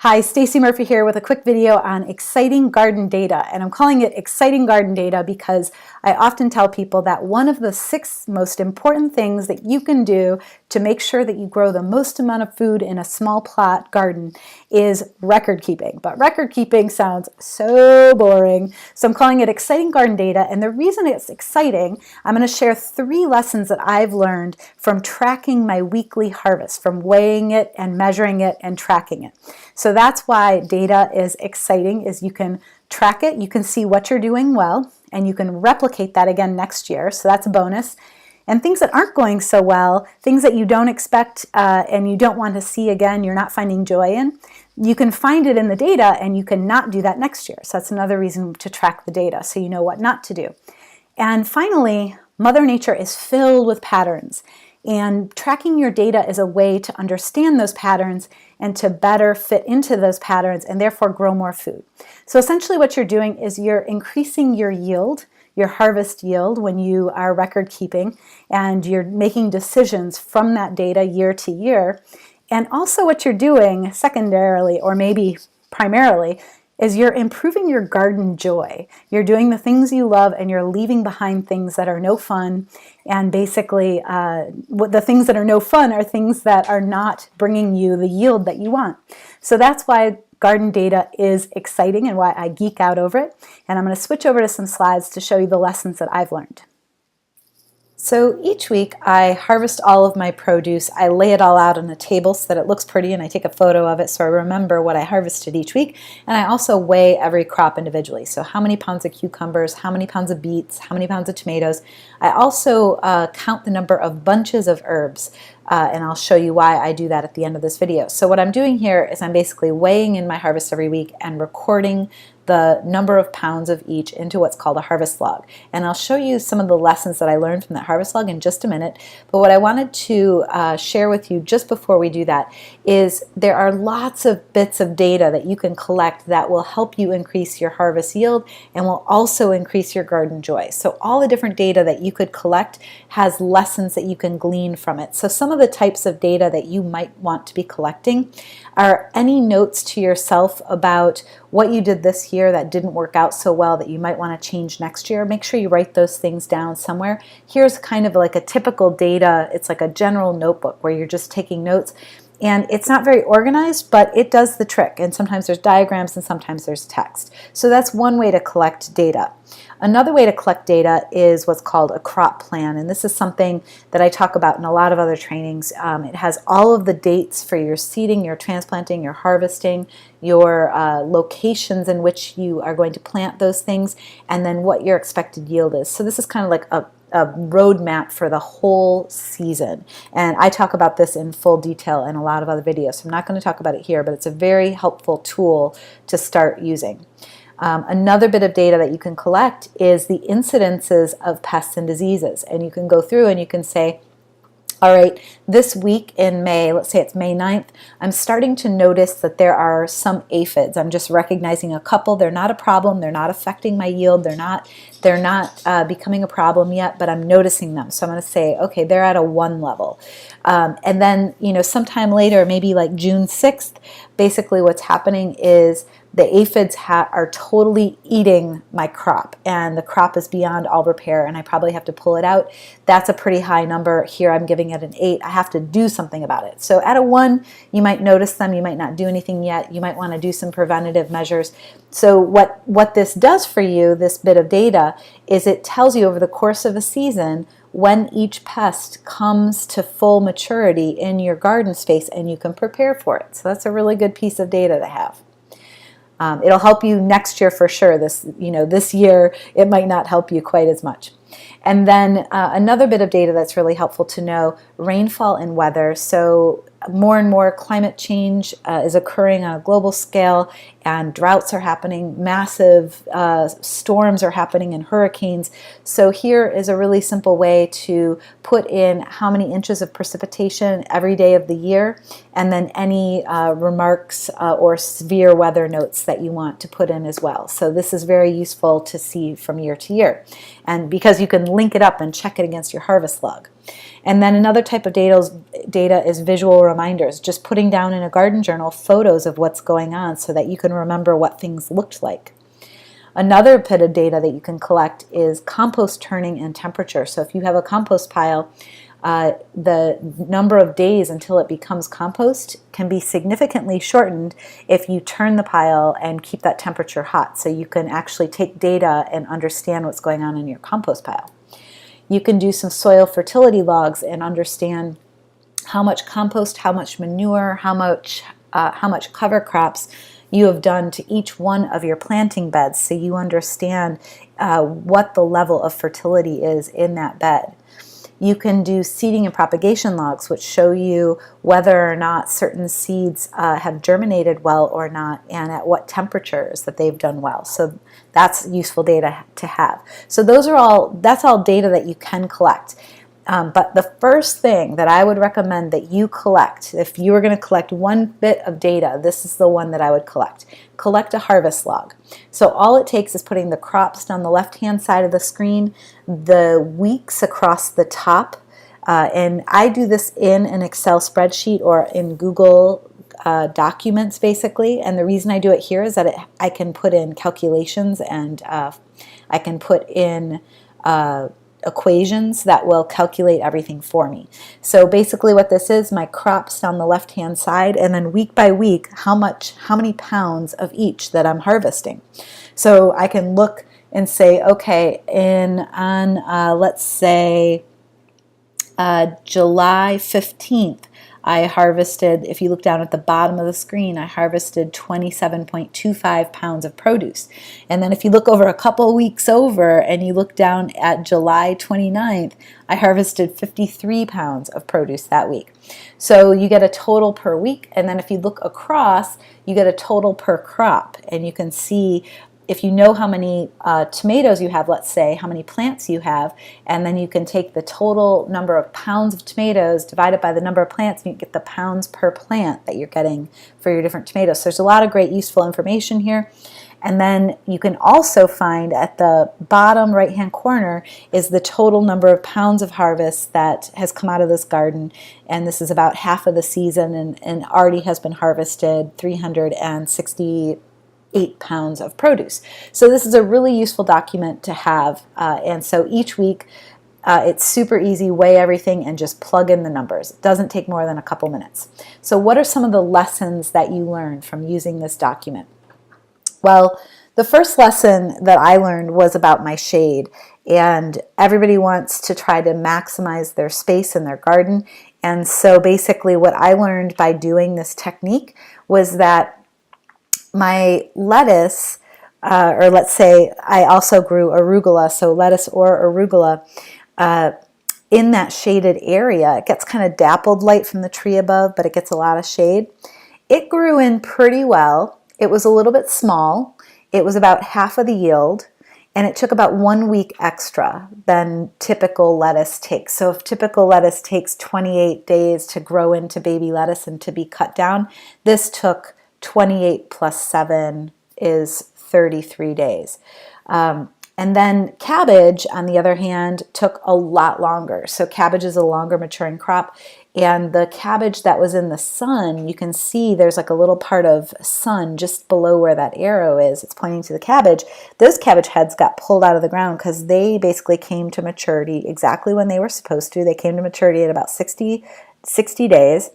Hi, Stacy Murphy here with a quick video on exciting garden data. And I'm calling it exciting garden data because I often tell people that one of the 6 most important things that you can do to make sure that you grow the most amount of food in a small plot garden is record keeping. But record keeping sounds so boring. So I'm calling it exciting garden data. And the reason it's exciting, I'm going to share 3 lessons that I've learned from tracking my weekly harvest, from weighing it and measuring it and tracking it. So that's why data is exciting, is you can track it, you can see what you're doing well, and you can replicate that again next year. So that's a bonus. And things that aren't going so well, things that you don't expect and you don't want to see again, you're not finding joy in, you can find it in the data and you can not do that next year. So that's another reason to track the data so you know what not to do. And finally, Mother Nature is filled with patterns. And tracking your data is a way to understand those patterns and to better fit into those patterns and therefore grow more food. So essentially what you're doing is you're increasing your yield, your harvest yield when you are record keeping, and you're making decisions from that data year to year. And also what you're doing secondarily, or maybe primarily, is you're improving your garden joy. You're doing the things you love and you're leaving behind things that are no fun. And basically, the things that are no fun are things that are not bringing you the yield that you want. So that's why garden data is exciting and why I geek out over it. And I'm going to switch over to some slides to show you the lessons that I've learned. So each week I harvest all of my produce. I lay it all out on a table so that it looks pretty, and I take a photo of it so I remember what I harvested each week. And I also weigh every crop individually. So how many pounds of cucumbers, how many pounds of beets, how many pounds of tomatoes. I also count the number of bunches of herbs. And I'll show you why I do that at the end of this video. So what I'm doing here is I'm basically weighing in my harvest every week and recording the number of pounds of each into what's called a harvest log. And I'll show you some of the lessons that I learned from that harvest log in just a minute. But what I wanted to share with you just before we do that is there are lots of bits of data that you can collect that will help you increase your harvest yield and will also increase your garden joy. So all the different data that you could collect has lessons that you can glean from it. So some of the types of data that you might want to be collecting are any notes to yourself about what you did this year that didn't work out so well that you might want to change next year. Make sure you write those things down somewhere. Here's kind of like a typical data. It's like a general notebook where you're just taking notes. And it's not very organized, but it does the trick. And sometimes there's diagrams and sometimes there's text. So that's one way to collect data. Another way to collect data is what's called a crop plan. And this is something that I talk about in a lot of other trainings. It has all of the dates for your seeding, your transplanting, your harvesting, your locations in which you are going to plant those things, and then what your expected yield is. So this is kind of like a roadmap for the whole season. And I talk about this in full detail in a lot of other videos. So I'm not going to talk about it here, but it's a very helpful tool to start using. Another bit of data that you can collect is the incidences of pests and diseases. And you can go through and you can say, all right, this week in May, let's say it's May 9th, I'm starting to notice that there are some aphids. I'm just recognizing a couple. They're not a problem. They're not affecting my yield. They're not becoming a problem yet, but I'm noticing them. So I'm going to say, okay, they're at a 1 level. And then, sometime later, maybe like June 6th, basically what's happening is the aphids are totally eating my crop, and the crop is beyond all repair, and I probably have to pull it out. That's a pretty high number. Here I'm giving it an 8. I have to do something about it. So at a 1, you might notice them. You might not do anything yet. You might want to do some preventative measures. So what this does for you, this bit of data, is it tells you over the course of a season when each pest comes to full maturity in your garden space, and you can prepare for it. So that's a really good piece of data to have. It'll help you next year for sure. This year it might not help you quite as much. And then another bit of data that's really helpful to know, rainfall and weather. So more and more climate change is occurring on a global scale, and droughts are happening, massive storms are happening, and hurricanes. So here is a really simple way to put in how many inches of precipitation every day of the year, and then any remarks or severe weather notes that you want to put in as well. So this is very useful to see from year to year, and because you can link it up and check it against your harvest log. And then another type of data is visual reminders, just putting down in a garden journal photos of what's going on so that you can remember what things looked like. Another bit of data that you can collect is compost turning and temperature. So if you have a compost pile, the number of days until it becomes compost can be significantly shortened if you turn the pile and keep that temperature hot. So you can actually take data and understand what's going on in your compost pile. You can do some soil fertility logs and understand how much compost, how much manure, how much cover crops you have done to each one of your planting beds, so you understand what the level of fertility is in that bed. You can do seeding and propagation logs, which show you whether or not certain seeds have germinated well or not, and at what temperatures that they've done well. So that's useful data to have. So that's all data that you can collect. But the first thing that I would recommend that you collect, if you were going to collect one bit of data, this is the one that I would collect. Collect a harvest log. So all it takes is putting the crops down the left-hand side of the screen, the weeks across the top, and I do this in an Excel spreadsheet or in Google documents basically, and the reason I do it here is that I can put in calculations and I can put in equations that will calculate everything for me. So basically what this is, my crops down the left hand side, and then week by week how many pounds of each that I'm harvesting. So I can look and say, okay, let's say July 15th, I harvested, if you look down at the bottom of the screen, I harvested 27.25 pounds of produce. And then if you look over a couple weeks over and you look down at July 29th, I harvested 53 pounds of produce that week. So you get a total per week, and then if you look across, you get a total per crop, and you can see if you know how many tomatoes you have, let's say, how many plants you have, and then you can take the total number of pounds of tomatoes, divide it by the number of plants, and you get the pounds per plant that you're getting for your different tomatoes. So there's a lot of great useful information here. And then you can also find at the bottom right-hand corner is the total number of pounds of harvest that has come out of this garden. And this is about half of the season and already has been harvested 368 pounds of produce. So this is a really useful document to have, and so each week it's super easy, weigh everything and just plug in the numbers. It doesn't take more than a couple minutes. So what are some of the lessons that you learned from using this document? Well, the first lesson that I learned was about my shade, and everybody wants to try to maximize their space in their garden. And so basically what I learned by doing this technique was that my lettuce, or let's say I also grew arugula, so lettuce or arugula, in that shaded area, it gets kind of dappled light from the tree above, but it gets a lot of shade. It grew in pretty well. It was a little bit small. It was about half of the yield, and it took about 1 week extra than typical lettuce takes. So if typical lettuce takes 28 days to grow into baby lettuce and to be cut down, this took 28 plus 7 is 33 days. And then cabbage, on the other hand, took a lot longer. So cabbage is a longer maturing crop. And the cabbage that was in the sun, you can see there's like a little part of sun just below where that arrow is. It's pointing to the cabbage. Those cabbage heads got pulled out of the ground because they basically came to maturity exactly when they were supposed to. They came to maturity at about 60 days.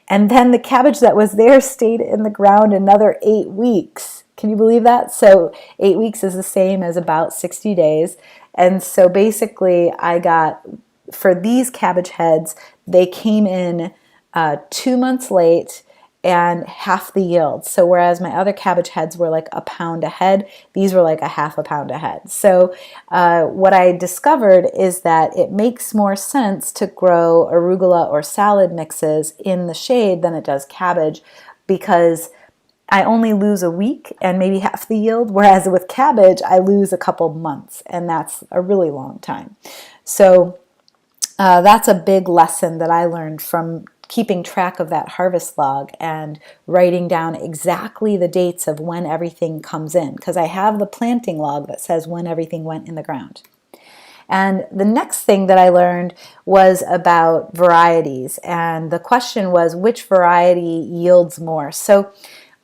And then the cabbage that was there stayed in the ground another 8 weeks. Can you believe that? So 8 weeks is the same as about 60 days. And so basically I got, for these cabbage heads, they came in 2 months late and half the yield. So whereas my other cabbage heads were like a pound a head, these were like a half a pound a head. So what I discovered is that it makes more sense to grow arugula or salad mixes in the shade than it does cabbage, because I only lose a week and maybe half the yield, whereas with cabbage I lose a couple months, and that's a really long time. So that's a big lesson that I learned from keeping track of that harvest log and writing down exactly the dates of when everything comes in, because I have the planting log that says when everything went in the ground. And the next thing that I learned was about varieties, and the question was, which variety yields more? So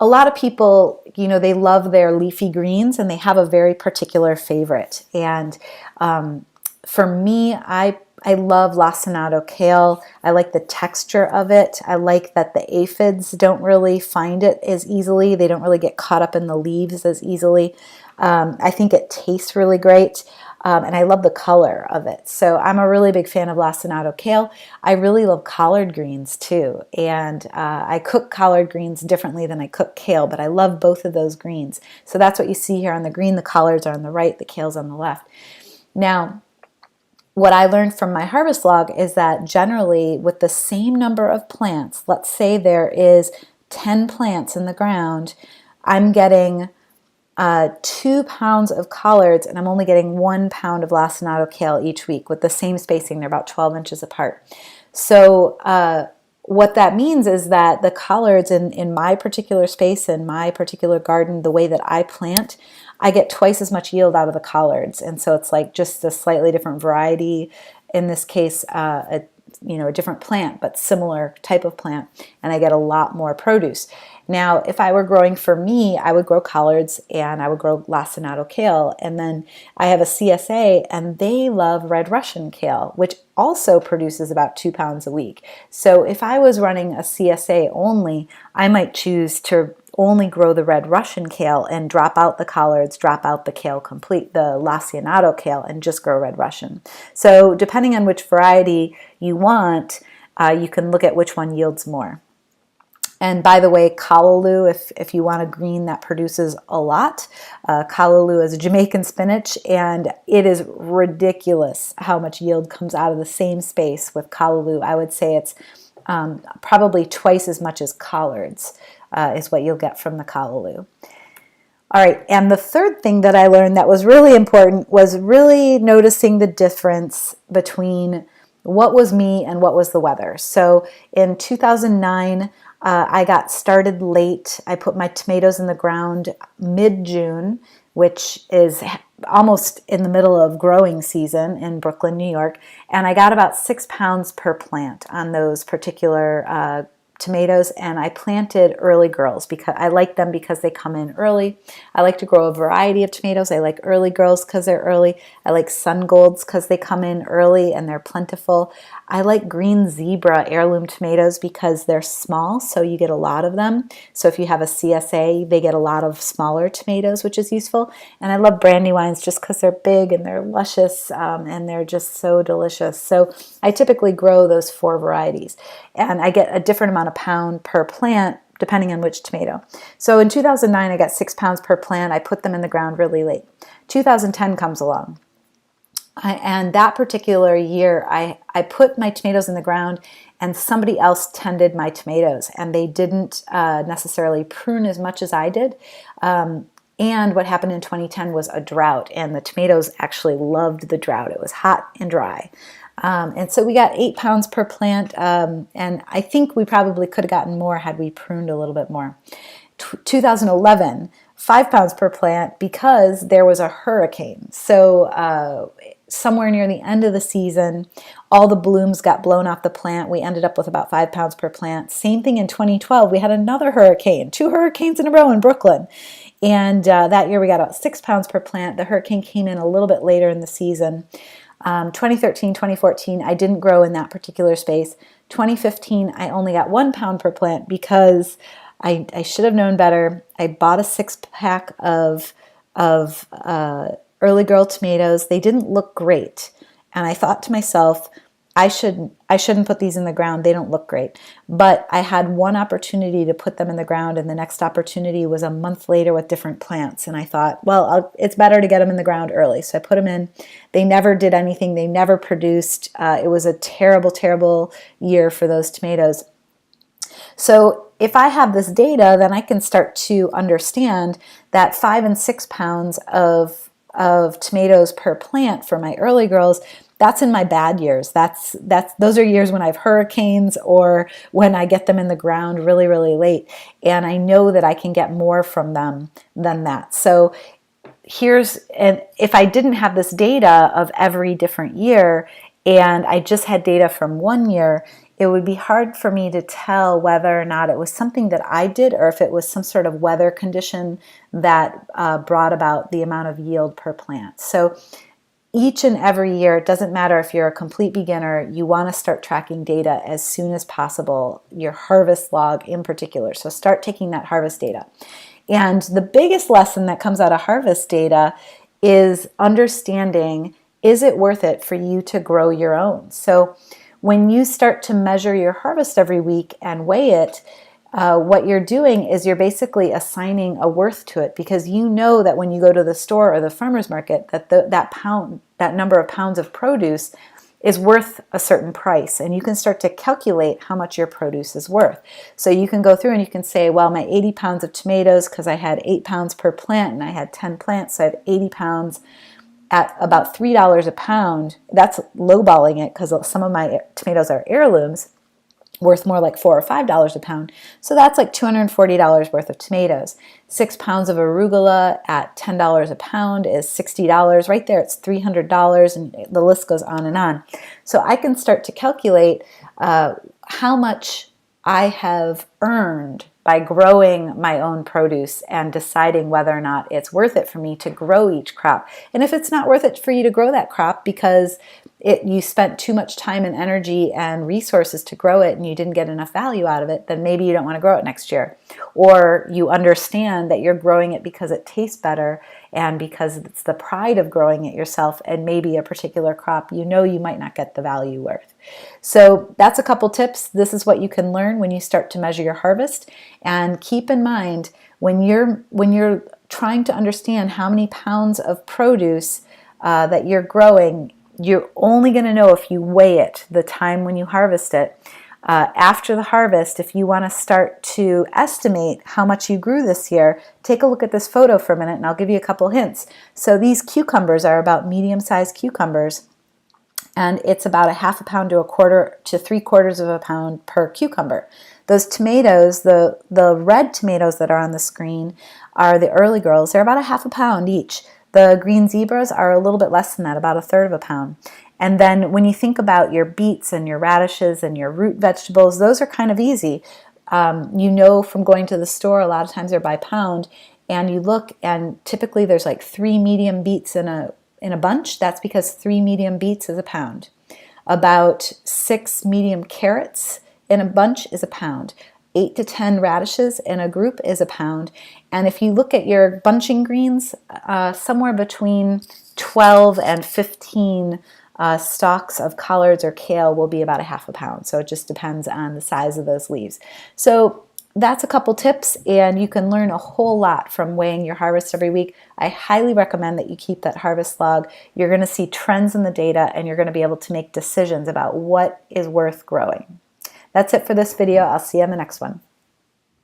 a lot of people, they love their leafy greens and they have a very particular favorite. And for me, I love lacinato kale. I like the texture of it. I like that the aphids don't really find it as easily. They don't really get caught up in the leaves as easily. I think it tastes really great. And I love the color of it. So I'm a really big fan of lacinato kale. I really love collard greens too. And I cook collard greens differently than I cook kale, but I love both of those greens. So that's what you see here on the green. The collards are on the right, the kale's on the left. Now, what I learned from my harvest log is that generally with the same number of plants, let's say there is 10 plants in the ground, I'm getting 2 pounds of collards, and I'm only getting 1 pound of lacinato kale each week with the same spacing. They're about 12 inches apart. So what that means is that the collards in my particular space, in my particular garden, the way that I plant, I get twice as much yield out of the collards. And so it's like just a slightly different variety. In this case, a different plant, but similar type of plant, and I get a lot more produce. Now, if I were growing for me, I would grow collards and I would grow lacinato kale, and then I have a CSA and they love red Russian kale, which also produces about 2 pounds a week. So if I was running a CSA only, I might choose to only grow the red Russian kale and drop out the collards, drop out the kale complete, the lacinato kale, and just grow red Russian. So depending on which variety you want, you can look at which one yields more. And by the way, Kalou, if you want a green that produces a lot, Kalou is a Jamaican spinach, and it is ridiculous how much yield comes out of the same space with Kalou. I would say it's probably twice as much as collards is what you'll get from the Kalou. All right, and the third thing that I learned that was really important was really noticing the difference between what was me and what was the weather. So in 2009, I got started late. I put my tomatoes in the ground mid-June, which is almost in the middle of growing season in Brooklyn, New York, and I got about 6 pounds per plant on those particular tomatoes, and I planted early girls because I like them because they come in early. I like to grow a variety of tomatoes. I like early girls because they're early. I like sun golds because they come in early and they're plentiful. I like green zebra heirloom tomatoes because they're small, so you get a lot of them. So if you have a CSA, they get a lot of smaller tomatoes, which is useful. And I love brandywines just because they're big and they're luscious and they're just so delicious. So I typically grow those 4 varieties, and I get a different amount of pound per plant depending on which tomato. So in 2009, I got 6 pounds per plant. I put them in the ground really late. 2010 comes along. And that particular year, I put my tomatoes in the ground and somebody else tended my tomatoes, and they didn't necessarily prune as much as I did. And what happened in 2010 was a drought, and the tomatoes actually loved the drought. It was hot and dry. And so we got 8 pounds per plant, and I think we probably could have gotten more had we pruned a little bit more. 2011, 5 pounds per plant because there was a hurricane. So somewhere near the end of the season, all the blooms got blown off the plant. We ended up with about 5 pounds per plant. Same thing in 2012. We had another hurricane, 2 hurricanes in a row in Brooklyn. And that year we got about 6 pounds per plant. The hurricane came in a little bit later in the season. 2013, 2014, I didn't grow in that particular space. 2015, I only got 1 pound per plant because I should have known better. I bought a 6-pack of early girl tomatoes. They didn't look great. And I thought to myself, I shouldn't put these in the ground. They don't look great. But I had one opportunity to put them in the ground, and the next opportunity was a month later with different plants. And I thought, well, it's better to get them in the ground early. So I put them in. They never did anything. They never produced. It was a terrible, terrible year for those tomatoes. So if I have this data, then I can start to understand that 5 and 6 pounds of tomatoes per plant for my early girls, that's in my bad years. Those are years when I have hurricanes or when I get them in the ground really, really late. And I know that I can get more from them than that. So and if I didn't have this data of every different year and I just had data from one year, it would be hard for me to tell whether or not it was something that I did or if it was some sort of weather condition that brought about the amount of yield per plant. So each and every year, it doesn't matter if you're a complete beginner, you want to start tracking data as soon as possible, your harvest log in particular. So start taking that harvest data. And the biggest lesson that comes out of harvest data is understanding, is it worth it for you to grow your own? So when you start to measure your harvest every week and weigh it, what you're doing is you're basically assigning a worth to it, because you know that when you go to the store or the farmer's market that that number of pounds of produce is worth a certain price, and you can start to calculate how much your produce is worth. So you can go through and you can say, well, my 80 pounds of tomatoes, because I had 8 pounds per plant and I had 10 plants, so I have 80 pounds at about $3 a pound. That's lowballing it because some of my tomatoes are heirlooms, worth more like $4 or $5 a pound. So that's like $240 worth of tomatoes. 6 pounds of arugula at $10 a pound is $60. Right there, it's $300, and the list goes on and on. So I can start to calculate how much I have earned by growing my own produce and deciding whether or not it's worth it for me to grow each crop. And if it's not worth it for you to grow that crop because you spent too much time and energy and resources to grow it and you didn't get enough value out of it, then maybe you don't want to grow it next year. Or you understand that you're growing it because it tastes better and because it's the pride of growing it yourself, and maybe a particular crop you know you might not get the value worth. So that's a couple tips. This is what you can learn when you start to measure your harvest. And keep in mind, when you're trying to understand how many pounds of produce that you're growing, you're only going to know if you weigh it the time when you harvest it. After the harvest, if you want to start to estimate how much you grew this year, take a look at this photo for a minute and I'll give you a couple hints. So these cucumbers are about medium-sized cucumbers, and it's about a half a pound to a quarter to 3/4 of a pound per cucumber. Those tomatoes, the red tomatoes that are on the screen, are the early girls. They're about a half a pound each. The green zebras are a little bit less than that, about 1/3 of a pound. And then when you think about your beets and your radishes and your root vegetables, those are kind of easy. You know from going to the store, a lot of times they're by pound, and you look and typically there's like 3 medium beets in a bunch. That's because 3 medium beets is a pound. About 6 medium carrots in a bunch is a pound. 8 to 10 radishes in a group is a pound. And if you look at your bunching greens, somewhere between 12 and 15 stalks of collards or kale will be about a half a pound. So it just depends on the size of those leaves. So that's a couple tips, and you can learn a whole lot from weighing your harvest every week. I highly recommend that you keep that harvest log. You're going to see trends in the data, and you're going to be able to make decisions about what is worth growing. That's it for this video. I'll see you on the next one.